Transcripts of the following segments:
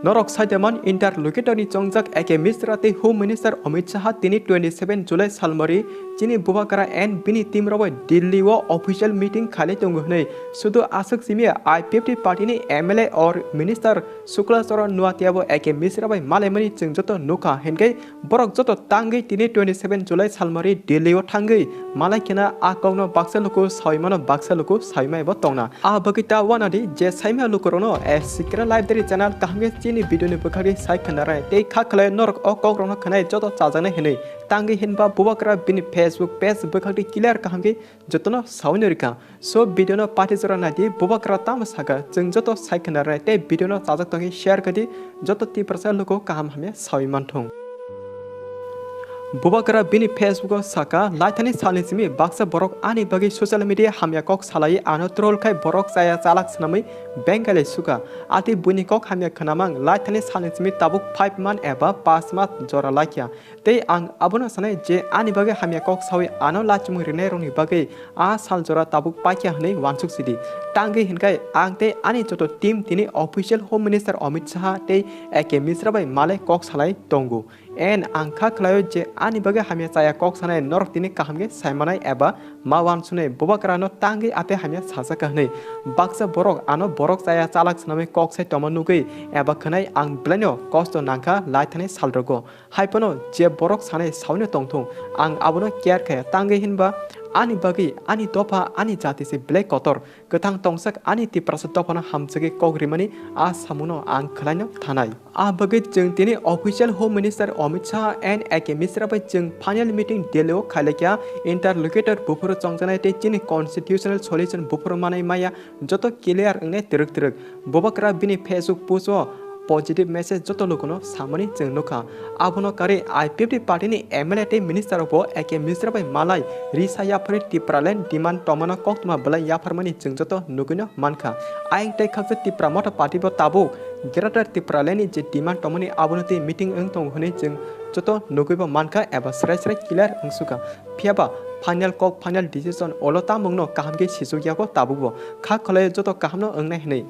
Norok Saidaman Interlocutor ni Chongjak ake Mishra te Home Minister Amit Shah tini 27 July Salmari Chini Bubagra and Bini Timrawa Delhi wo official meeting khale tonghne sudu asuk simia I50 party ni MLA or Minister Sukla Sora Nuatiabo ake Mishra bai malemani chengjoto nuka henke borok joto Thangwi tini 27 July Salmari Delhi wo Thangwi malakina akawno baksaluko saimano baksaluko saimai bo tongna a bagita wanadi je saimha lukorono a secret library channel kahme chini video ni bukhari sai khanara te khakhle norok okokrono khanai joto chajane hene Thangwi hinba Bubagra bini Facebook page bukhari clear kahamge jotono saunurika so video no partizora nadi Bubagra tamasaga jeng joto sai khanara te video no chajak tongi share kadi joto 30% loko kaham hame saiman thong Bubagra bini Facebook saka laithani salnisimi baksa borok ani bagi social media hamya kok salai ano troll khai borok saya chalak snamai bengale suka ati buni kok hamya khanamang laithani salnisimi tabuk 5 man eba 5 mat jora lakya tei ang abuna sanai je ani bagi hamya kok sawi ano lachmu rine roni bagi a sal jora tabuk pakya hne wansuk sidi Thangwi hinkai ang te ani joto team tini official home minister Amit Shah te ake Mishra bai male kok salai tongu en angkha khlayo je ani baga hamya chaya kok sanai norok tini kahamge saimanai eba mawan sune Bubagra no Thangwi ate hamya sasa kahne baksa borok ano borok chaya chalak sname kok sai tomanugei eba khanai ang bleno kosto nangkha laithane salrogo haipono je borok sanai saune tongthong ang abono care kha Thangwi hinba ani bagi ani topa ani jati se black kotor gothang tongsak ani ti prasad topana hamjage kogrimani a samuno ang khlaino thanai a bagi jeng tini official home minister Amit Shah and ake Mishra bai jeng final meeting delio khalekya interlocutor bufuro chongjanai te chini constitutional solution bufuro manai maya joto clear ne tiruk Bubagra bini Facebook post positive message joto lokono samani jengnoka abono kare I50 party ni MLA te minister opo ake Mishra bai malai risa yapari tipralen demand tomana koktuma belai yaparmani jengjoto nugino manka aing te khakse tipra mota party bo tabo geratar tipraleni je demand tomani abono te meeting eng tong hone jeng joto nugibo manka eba srai clear engsuka phiaba final kok final decision olota mungno kahamge sisugya ko tabubo khak kholai joto kahamno engnai hne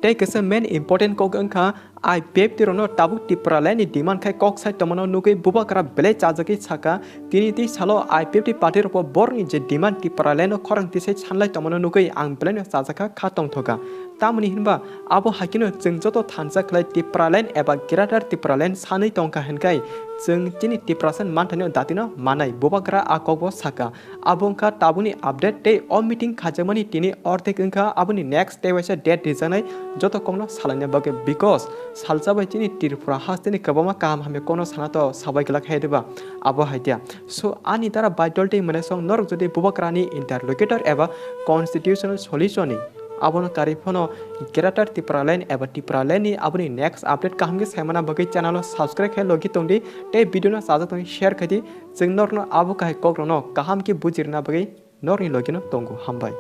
Take as a main important kok angka I pep tirono tabuk tipraleni demand khai kok sai tomono nuke Bubagra bele chajaki chaka tini ti salo I 50 party ropo borni je demand tipraleno khorang ti sai chanlai tomono nuke ang bleno chajaka khatong thoka tamuni hinba abo hakino jengjoto thansa khlai tipralen eba geratar tipralen sanai tongka henkai jeng tini tiprasan manthani datino manai Bubagra akokbo saka abongka tabuni update te o meeting khajamani tini orthek angka abuni next day waisa date dejanai joto kongno salanya bage because salsabai chini tirpura hastini kabama kam hame kono sanato sabai gala khaideba abo haitia so ani tara baitolte mane song norok jodi Bubagra ni interlocutor eba constitutional solution ni abono karifono geratar tipralen eba tipralen ni aboni next update kahamge saimana bage channel subscribe khai logi tongdi te video na saja tong share khadi jeng norno abo kai kokrono kaham ki bujirna bage norni logino tongo hambai